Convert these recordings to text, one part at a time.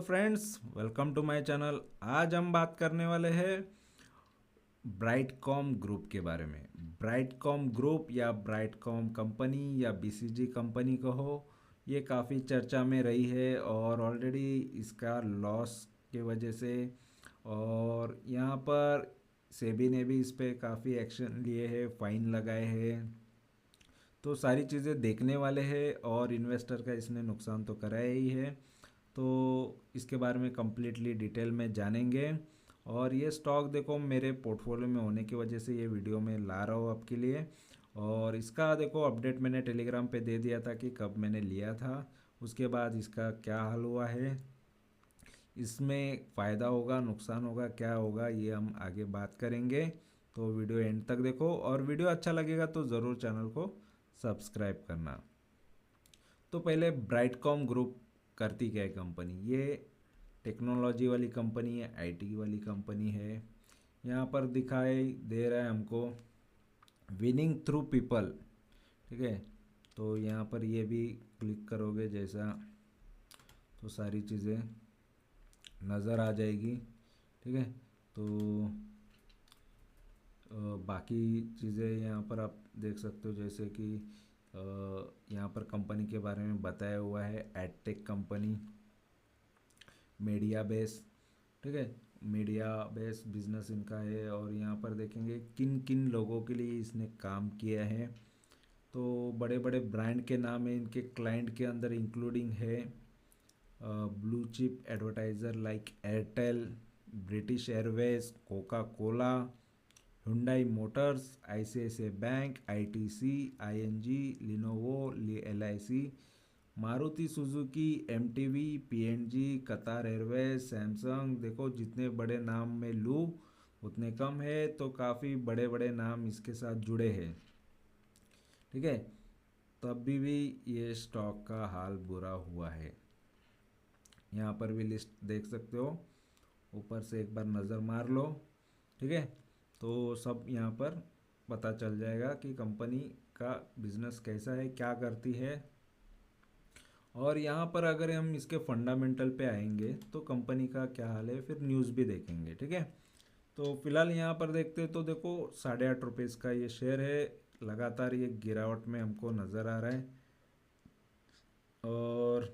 Friends, welcome to my channel. आज हम बात करने वाले हैं ब्राइटकॉम ग्रुप के बारे में। ब्राइटकॉम ग्रुप या ब्राइटकॉम कंपनी या बीसीजी कंपनी कहो, ये काफ़ी चर्चा में रही है और ऑलरेडी इसका लॉस के वजह से और यहाँ पर सेबी ने भी इस पे काफ़ी एक्शन लिए हैं, फ़ाइन लगाए हैं। तो सारी चीज़ें देखने वाले हैं और इन्वेस्टर का इसने नुकसान तो कराया ही है। तो इसके बारे में कम्प्लीटली डिटेल में जानेंगे। और ये स्टॉक देखो मेरे पोर्टफोलियो में होने की वजह से ये वीडियो में ला रहा हूँ आपके लिए। और इसका देखो अपडेट मैंने टेलीग्राम पे दे दिया था कि कब मैंने लिया था, उसके बाद इसका क्या हाल हुआ है, इसमें फ़ायदा होगा नुकसान होगा क्या होगा, ये हम आगे बात करेंगे। तो वीडियो एंड तक देखो और वीडियो अच्छा लगेगा तो ज़रूर चैनल को सब्सक्राइब करना। तो पहले ब्राइटकॉम ग्रुप करती क्या है कंपनी। ये टेक्नोलॉजी वाली कंपनी है, आईटी वाली कंपनी है। यहाँ पर दिखाई दे रहा है हमको विनिंग थ्रू पीपल, ठीक है। तो यहाँ पर ये भी क्लिक करोगे जैसा तो सारी चीज़ें नज़र आ जाएगी, ठीक है। तो बाकी चीज़ें यहाँ पर आप देख सकते हो, जैसे कि यहाँ पर कंपनी के बारे में बताया हुआ है एडटेक कंपनी, मीडिया बेस, ठीक है। मीडिया बेस बिजनेस इनका है और यहाँ पर देखेंगे किन किन लोगों के लिए इसने काम किया है। तो बड़े बड़े ब्रांड के नाम है इनके क्लाइंट के अंदर, इंक्लूडिंग है blue chip advertiser like Airtel, British Airways, Coca Cola, Hyundai Motors, ICICI Bank, ITC, ING, Lenovo, LIC, Maruti Suzuki, MTV, PNG, Qatar Airways, Samsung. देखो जितने बड़े नाम मैं लूँ उतने कम है, तो काफ़ी बड़े बड़े नाम इसके साथ जुड़े हैं, ठीक है। तब भी ये स्टॉक का हाल बुरा हुआ है। यहाँ पर भी लिस्ट देख सकते हो, ऊपर से एक बार नज़र मार लो, ठीक है। तो सब यहाँ पर पता चल जाएगा कि कंपनी का बिजनेस कैसा है, क्या करती है। और यहाँ पर अगर हम इसके फंडामेंटल पे आएंगे तो कंपनी का क्या हाल है, फिर न्यूज़ भी देखेंगे, ठीक है। तो फिलहाल यहाँ पर देखते तो देखो 8.5 रुपये इसका ये शेयर है। लगातार ये गिरावट में हमको नज़र आ रहा है और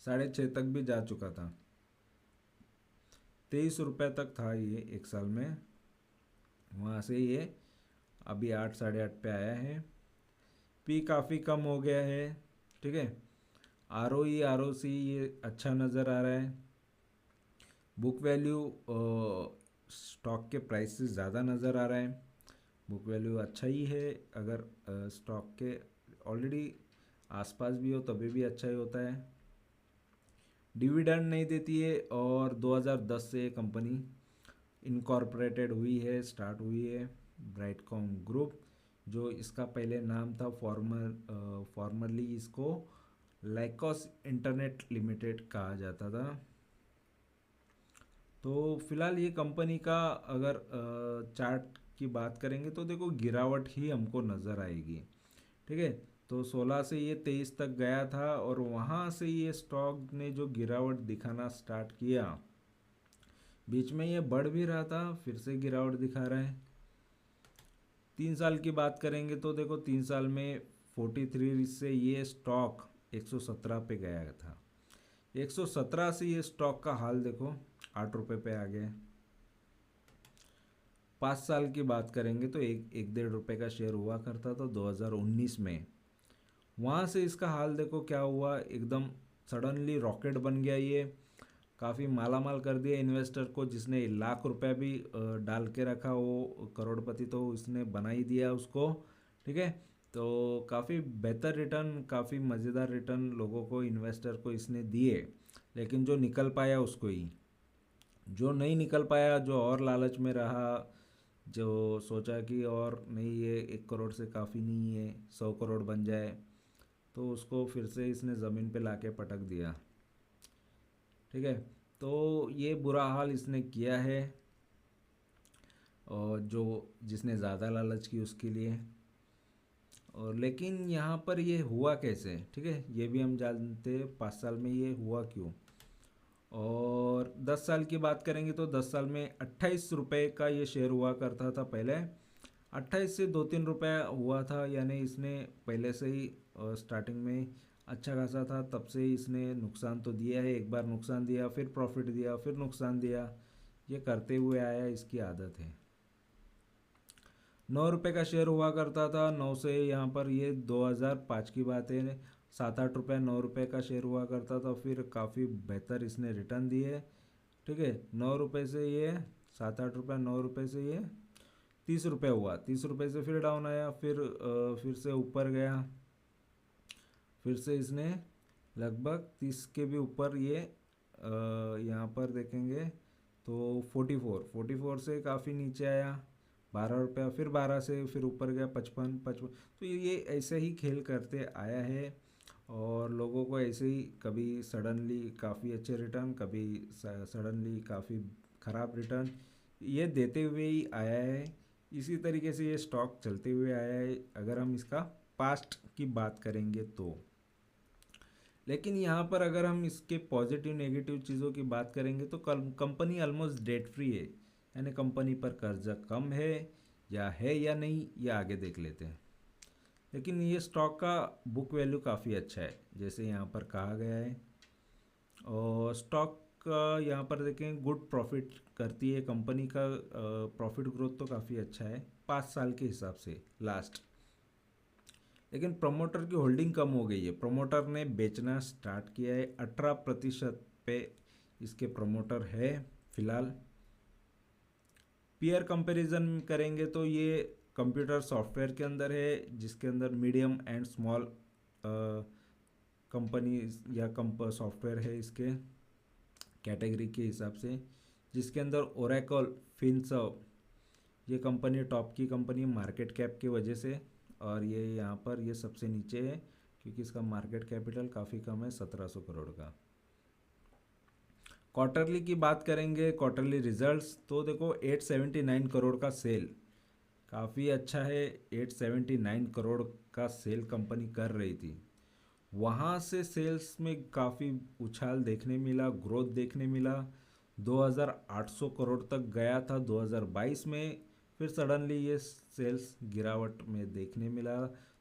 6.5 तक भी जा चुका था। 23 रुपये तक था ये एक साल में, वहाँ से ये अभी 8 8.5 पे आया है। पी काफ़ी कम हो गया है, ठीक है। आरओसी ये अच्छा नज़र आ रहा है। बुक वैल्यू स्टॉक के प्राइस से ज़्यादा नज़र आ रहा है। बुक वैल्यू अच्छा ही है, अगर स्टॉक के ऑलरेडी आसपास भी हो तभी भी अच्छा ही होता है। डिविडेंड नहीं देती है और 2010 से ये कंपनी इनकॉर्पोरेटेड हुई है, स्टार्ट हुई है ब्राइटकॉम ग्रुप। जो इसका पहले नाम था फॉर्मरली इसको लाइकॉस इंटरनेट लिमिटेड कहा जाता था। तो फिलहाल ये कंपनी का अगर चार्ट की बात करेंगे तो देखो गिरावट ही हमको नज़र आएगी, ठीक है। तो 16 से ये 23 तक गया था और वहाँ से ये स्टॉक ने जो गिरावट दिखाना स्टार्ट किया, बीच में ये बढ़ भी रहा था फिर से गिरावट दिखा रहा है। 3 साल की बात करेंगे तो देखो 3 साल में 43 से ये स्टॉक 117 पे गया था। 117 से ये स्टॉक का हाल देखो 8 रुपये पे आ गया। 5 साल की बात करेंगे तो एक 1.5 रुपये का शेयर हुआ करता था 2019 में। वहाँ से इसका हाल देखो क्या हुआ, एकदम सडनली रॉकेट बन गया ये। काफ़ी माला माल कर दिया इन्वेस्टर को, जिसने लाख रुपया भी डाल के रखा वो करोड़पति तो उसने बना ही दिया उसको, ठीक है। तो काफ़ी बेहतर रिटर्न, काफ़ी मज़ेदार रिटर्न लोगों को, इन्वेस्टर को इसने दिए। लेकिन जो निकल पाया उसको ही, जो नहीं निकल पाया, जो और लालच में रहा, जो सोचा कि और नहीं ये 1 करोड़ से काफ़ी नहीं है, 100 करोड़ बन जाए, तो उसको फिर से इसने ज़मीन पे लाके पटक दिया, ठीक है। तो ये बुरा हाल इसने किया है और जो जिसने ज़्यादा लालच की उसके लिए। और लेकिन यहाँ पर ये हुआ कैसे, ठीक है, ये भी हम जानते हैं 5 साल में ये हुआ क्यों। और 10 साल की बात करेंगे तो 10 साल में 28 रुपये का ये शेयर हुआ करता था पहले। 28 से 2-3 रुपये हुआ था, यानी इसने पहले से ही स्टार्टिंग में अच्छा खासा था, तब से ही इसने नुकसान तो दिया है। एक बार नुकसान दिया, फिर प्रॉफिट दिया, फिर नुकसान दिया, ये करते हुए आया, इसकी आदत है। 9 रुपये का शेयर हुआ करता था, 9 से यहाँ पर, ये 2005 की बात है, 7-8 रुपये 9 रुपये का शेयर हुआ करता था। फिर काफ़ी बेहतर इसने रिटर्न दिए, ठीक है। 9 रुपये से ये 7-8 रुपये, 9 रुपये से ये 30 रुपये हुआ, 30 रुपये से फिर डाउन आया, फिर से ऊपर गया, फिर से इसने लगभग 30 के भी ऊपर ये यहाँ पर देखेंगे तो 44 से काफ़ी नीचे आया, 12 रुपया, फिर 12 से फिर ऊपर गया 55। तो ये ऐसे ही खेल करते आया है, और लोगों को ऐसे ही कभी सडनली काफ़ी अच्छे रिटर्न, कभी सडनली काफ़ी ख़राब रिटर्न ये देते हुए ही आया है। इसी तरीके से ये स्टॉक चलते हुए आया है, अगर हम इसका पास्ट की बात करेंगे तो। लेकिन यहाँ पर अगर हम इसके पॉजिटिव नेगेटिव चीज़ों की बात करेंगे तो कंपनी ऑलमोस्ट डेट फ्री है, यानी कंपनी पर कर्जा कम है या नहीं, ये आगे देख लेते हैं। लेकिन ये स्टॉक का बुक वैल्यू काफ़ी अच्छा है, जैसे यहाँ पर कहा गया है। और स्टॉक का यहाँ पर देखें, गुड प्रॉफिट करती है कंपनी का, प्रॉफिट ग्रोथ तो काफ़ी अच्छा है 5 साल के हिसाब से लास्ट। लेकिन प्रमोटर की होल्डिंग कम हो गई है, प्रमोटर ने बेचना स्टार्ट किया है, 18% पे इसके प्रमोटर है फिलहाल। पीयर कंपैरिजन करेंगे तो ये कंप्यूटर सॉफ्टवेयर के अंदर है, जिसके अंदर मीडियम एंड स्मॉल कंपनी या सॉफ्टवेयर है इसके कैटेगरी के हिसाब से, जिसके अंदर ओरेकल, फिनसर्व, ये कंपनी टॉप की कंपनी मार्केट कैप की वजह से, और ये यहाँ पर ये सबसे नीचे है क्योंकि इसका मार्केट कैपिटल काफ़ी कम है, 1700 करोड़ का। क्वार्टरली की बात करेंगे, क्वार्टरली रिजल्ट्स तो देखो 879 करोड़ का सेल, काफ़ी अच्छा है। 879 करोड़ का सेल कंपनी कर रही थी, वहाँ से सेल्स में काफ़ी उछाल देखने मिला, ग्रोथ देखने मिला, 2800 करोड़ तक गया था 2022 में। फिर सडनली ये सेल्स गिरावट में देखने मिला,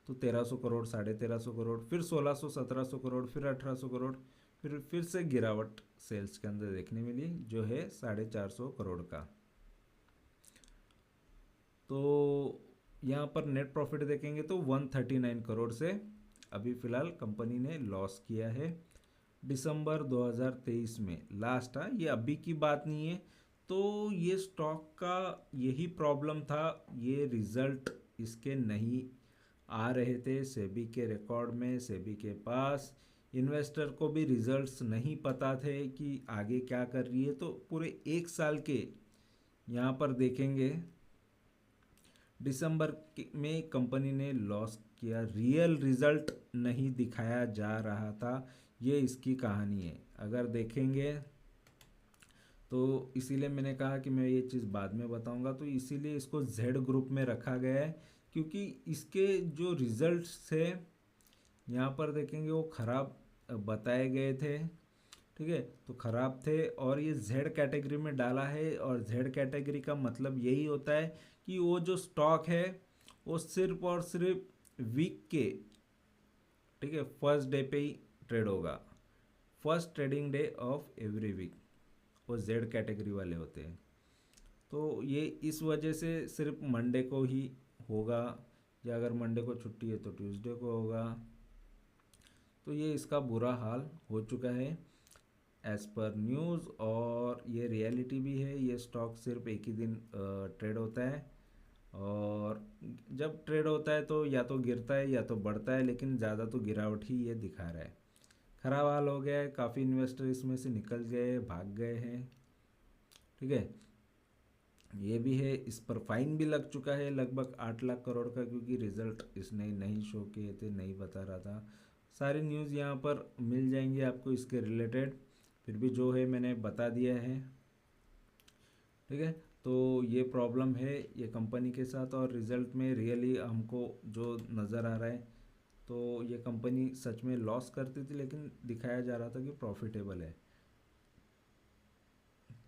तो 1300 करोड़, 1350 करोड़, फिर 1600, 1700 करोड़, फिर 1800 करोड़, फिर से गिरावट सेल्स के अंदर देखने मिली, जो है 450 करोड़ का। तो यहाँ पर नेट प्रॉफिट देखेंगे तो 139 करोड़ से अभी फ़िलहाल कंपनी ने लॉस किया है दिसंबर 2023 में, लास्ट है ये, अभी की बात नहीं है। तो ये स्टॉक का यही प्रॉब्लम था, ये रिज़ल्ट इसके नहीं आ रहे थे सेबी के रिकॉर्ड में, सेबी के पास इन्वेस्टर को भी रिजल्ट्स नहीं पता थे कि आगे क्या कर रही है। तो पूरे 1 साल के यहाँ पर देखेंगे, दिसंबर में कंपनी ने लॉस किया, रियल रिजल्ट नहीं दिखाया जा रहा था, ये इसकी कहानी है। अगर देखेंगे तो इसीलिए मैंने कहा कि मैं ये चीज़ बाद में बताऊंगा, तो इसीलिए इसको जेड ग्रुप में रखा गया है, क्योंकि इसके जो रिजल्ट्स थे यहाँ पर देखेंगे वो ख़राब बताए गए थे, ठीक है, तो ख़राब थे, और ये जेड कैटेगरी में डाला है। और जेड कैटेगरी का मतलब यही होता है कि वो जो स्टॉक है वो सिर्फ और सिर्फ वीक के, ठीक है, फर्स्ट डे पे ही ट्रेड होगा, first trading day of every week, वो जेड कैटेगरी वाले होते हैं। तो ये इस वजह से सिर्फ मंडे को ही होगा, या अगर मंडे को छुट्टी है तो ट्यूसडे को होगा। तो ये इसका बुरा हाल हो चुका है एज़ पर न्यूज़, और ये रियलिटी भी है। ये स्टॉक सिर्फ एक ही दिन ट्रेड होता है, और जब ट्रेड होता है तो या तो गिरता है या तो बढ़ता है, लेकिन ज़्यादा तो गिरावट ही ये दिखा रहा है। ख़राब हाल हो गया है, काफ़ी इन्वेस्टर इसमें से निकल गए, भाग गए हैं, ठीक है। ये भी है, इस पर फाइन भी लग चुका है लगभग 8 लाख करोड़ का, क्योंकि रिजल्ट इसने नहीं शो किए थे, नहीं बता रहा था। सारी न्यूज़ यहाँ पर मिल जाएंगी आपको इसके रिलेटेड, फिर भी जो है मैंने बता दिया है, ठीक है। तो ये प्रॉब्लम है ये कंपनी के साथ, और रिज़ल्ट में रियली हमको जो नज़र आ रहा है, तो ये कंपनी सच में लॉस करती थी, लेकिन दिखाया जा रहा था कि प्रॉफिटेबल है।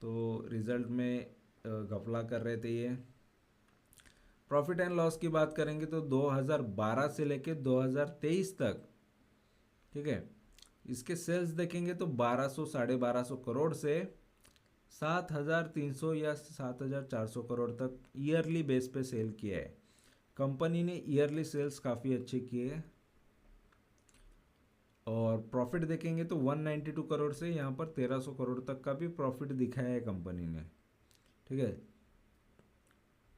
तो रिज़ल्ट में घपला कर रहे थे ये। प्रॉफिट एंड लॉस की बात करेंगे तो 2012 से लेके 2023 तक, ठीक है, इसके सेल्स देखेंगे तो 1200 1250 करोड़ से 7300 या 7400 करोड़ तक ईयरली बेस पे सेल किया है। कंपनी ने ईयरली सेल्स काफ़ी अच्छे किए। और प्रॉफिट देखेंगे तो 192 करोड़ से यहाँ पर 1300 करोड़ तक का भी प्रॉफिट दिखाया है कंपनी ने, ठीक है।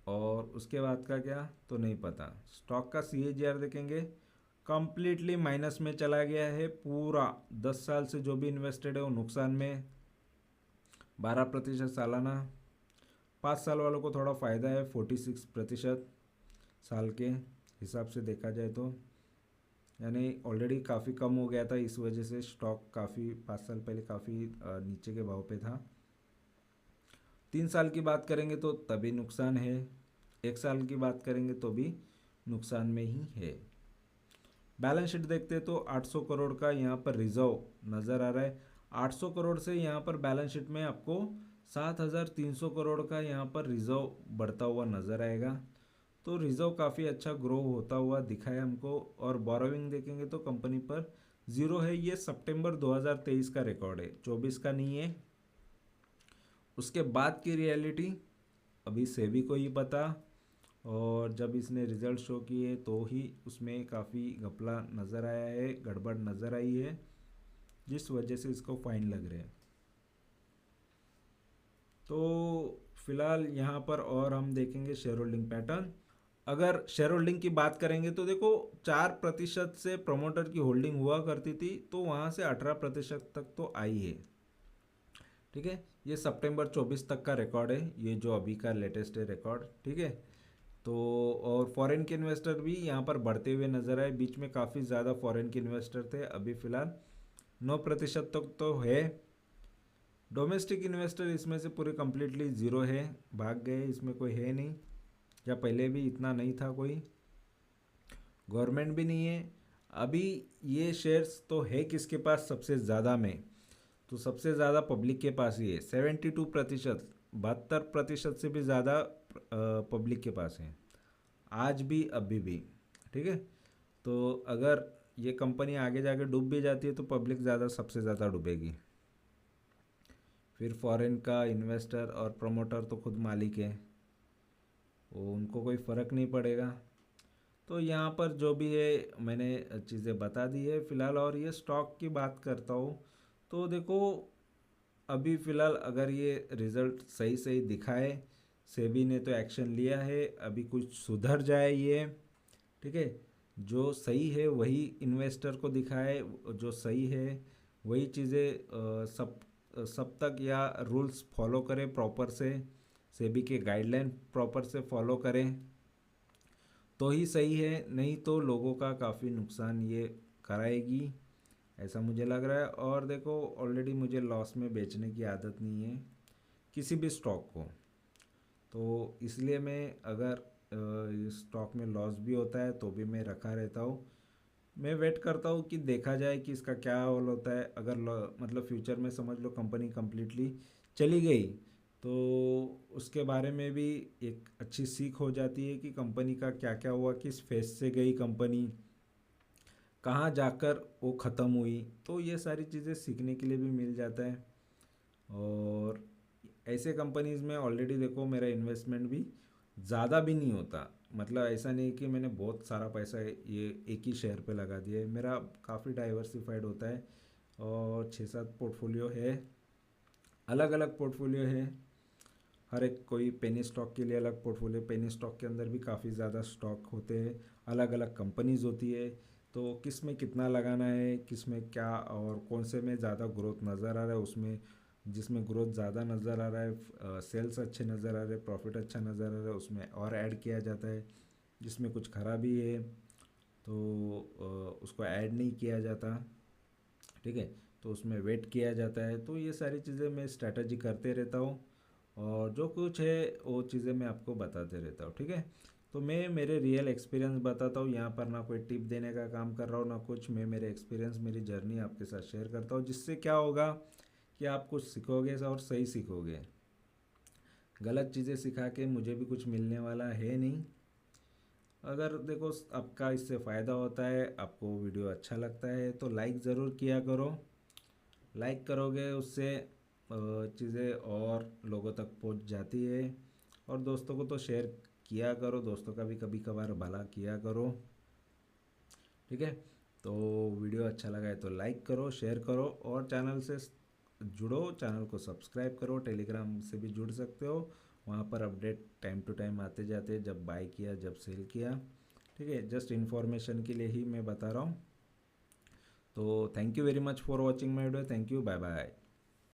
और उसके बाद का क्या तो नहीं पता। स्टॉक का CAGR देखेंगे, कंप्लीटली माइनस में चला गया है पूरा। 10 साल से जो भी इन्वेस्टेड है वो नुकसान में, 12% सालाना। 5 साल वालों को थोड़ा फ़ायदा है, 46% साल के हिसाब से देखा जाए तो, यानी ऑलरेडी काफ़ी कम हो गया था। इस वजह से स्टॉक काफ़ी 5 साल पहले काफ़ी नीचे के भाव पे था। 3 साल की बात करेंगे तो तभी नुकसान है, 1 साल की बात करेंगे तो भी नुकसान में ही है। बैलेंस शीट देखते हैं तो 800 करोड़ का यहाँ पर रिजर्व नज़र आ रहा है। 800 करोड़ से यहाँ पर बैलेंस शीट में आपको 7300 करोड़ का यहाँ पर रिजर्व बढ़ता हुआ नज़र आएगा। तो रिजर्व काफ़ी अच्छा ग्रो होता हुआ दिखा है हमको। और बोरोविंग देखेंगे तो कंपनी पर ज़ीरो है। ये सितंबर 2023 का रिकॉर्ड है, 24 का नहीं है। उसके बाद की रियलिटी अभी सेबी को ही पता, और जब इसने रिजल्ट शो किए तो ही उसमें काफ़ी घपला नज़र आया है, गड़बड़ नज़र आई है, जिस वजह से इसको फाइन लग रहे हैं। तो फिलहाल यहाँ पर और हम देखेंगे शेयर होल्डिंग पैटर्न। अगर शेयर होल्डिंग की बात करेंगे तो देखो 4% से प्रमोटर की होल्डिंग हुआ करती थी, तो वहाँ से 18% तक तो आई है, ठीक है। ये सितंबर 24 तक का रिकॉर्ड है, ये जो अभी का लेटेस्ट है रिकॉर्ड, ठीक है। तो और फॉरेन के इन्वेस्टर भी यहाँ पर बढ़ते हुए नजर आए। बीच में काफ़ी ज़्यादा फॉरेन के इन्वेस्टर थे, अभी फ़िलहाल 9% तक तो है। डोमेस्टिक इन्वेस्टर इसमें से पूरे कम्प्लीटली ज़ीरो है, भाग गए, इसमें कोई है नहीं, या पहले भी इतना नहीं था कोई। गवर्नमेंट भी नहीं है। अभी ये शेयर्स तो है किसके पास सबसे ज़्यादा में, तो सबसे ज़्यादा पब्लिक के पास ही है, 72%, 72% से भी ज़्यादा पब्लिक के पास है, आज भी अभी भी, ठीक है। तो अगर ये कंपनी आगे जाके डूब भी जाती है तो पब्लिक ज़्यादा सबसे ज़्यादा डूबेगी। फिर फॉरेन का इन्वेस्टर और प्रमोटर तो खुद मालिक है, वो उनको कोई फ़र्क नहीं पड़ेगा। तो यहाँ पर जो भी है मैंने चीज़ें बता दी है फ़िलहाल। और ये स्टॉक की बात करता हूँ तो देखो अभी फ़िलहाल अगर ये रिज़ल्ट सही सही दिखाए, सेबी ने तो एक्शन लिया है, अभी कुछ सुधर जाए ये, ठीक है, जो सही है वही इन्वेस्टर को दिखाए, जो सही है वही चीज़ें सब तक या रूल्स फॉलो करें प्रॉपर से, सेबी के गाइडलाइन प्रॉपर से फॉलो करें तो ही सही है, नहीं तो लोगों का काफ़ी नुकसान ये कराएगी, ऐसा मुझे लग रहा है। और देखो ऑलरेडी मुझे लॉस में बेचने की आदत नहीं है किसी भी स्टॉक को, तो इसलिए मैं अगर स्टॉक में लॉस भी होता है तो भी मैं रखा रहता हूँ। मैं वेट करता हूँ कि देखा जाए कि इसका क्या हाल होता है। अगर मतलब फ्यूचर में समझ लो कंपनी कम्प्लीटली चली गई तो उसके बारे में भी एक अच्छी सीख हो जाती है कि कंपनी का क्या क्या हुआ, किस फेस से गई कंपनी, कहाँ जाकर वो ख़त्म हुई, तो ये सारी चीज़ें सीखने के लिए भी मिल जाता है। और ऐसे कंपनीज़ में ऑलरेडी देखो मेरा इन्वेस्टमेंट भी ज़्यादा भी नहीं होता, मतलब ऐसा नहीं कि मैंने बहुत सारा पैसा ये एक ही शेयर पे लगा दिया है, मेरा काफ़ी डाइवर्सिफाइड होता है। और 6-7 पोर्टफोलियो है, अलग अलग पोर्टफोलियो है, हर एक कोई पेनी स्टॉक के लिए अलग पोर्टफोलियो, पेनी स्टॉक के अंदर भी काफ़ी ज़्यादा स्टॉक होते हैं, अलग अलग कंपनीज होती है, तो किस में कितना लगाना है, किस में क्या, और कौन से में ज़्यादा ग्रोथ नज़र आ रहा है, उसमें जिसमें ग्रोथ ज़्यादा नज़र आ रहा है, सेल्स अच्छे नज़र आ रहे हैं, प्रॉफिट अच्छा नज़र आ रहा है, उसमें और ऐड किया जाता है। जिसमें कुछ खराबी है तो उसको ऐड नहीं किया जाता, ठीक है, तो उसमें वेट किया जाता है। तो ये सारी चीज़ें मैं स्ट्रैटेजी करते रहता हूँ, और जो कुछ है वो चीज़ें मैं आपको बताते रहता हूँ, ठीक है। तो मैं मेरे रियल एक्सपीरियंस बताता हूँ, यहाँ पर ना कोई टिप देने का काम कर रहा हूँ ना कुछ, मैं मेरे एक्सपीरियंस मेरी जर्नी आपके साथ शेयर करता हूँ, जिससे क्या होगा कि आप कुछ सीखोगे और सही सीखोगे। गलत चीज़ें सिखा के मुझे भी कुछ मिलने वाला है नहीं। अगर देखो आपका इससे फ़ायदा होता है, आपको वीडियो अच्छा लगता है तो लाइक ज़रूर किया करो। लाइक करोगे उससे चीज़ें और लोगों तक पहुंच जाती है। और दोस्तों को तो शेयर किया करो, दोस्तों का भी कभी कभार भला किया करो, ठीक है। तो वीडियो अच्छा लगा है तो लाइक करो, शेयर करो और चैनल से जुड़ो, चैनल को सब्सक्राइब करो। टेलीग्राम से भी जुड़ सकते हो, वहाँ पर अपडेट टाइम टू टाइम आते जाते हैं, जब बाय किया जब सेल किया, ठीक है। जस्ट इन्फॉर्मेशन के लिए ही मैं बता रहा हूँ। तो thank you very much for watching my video. Thank you, bye bye.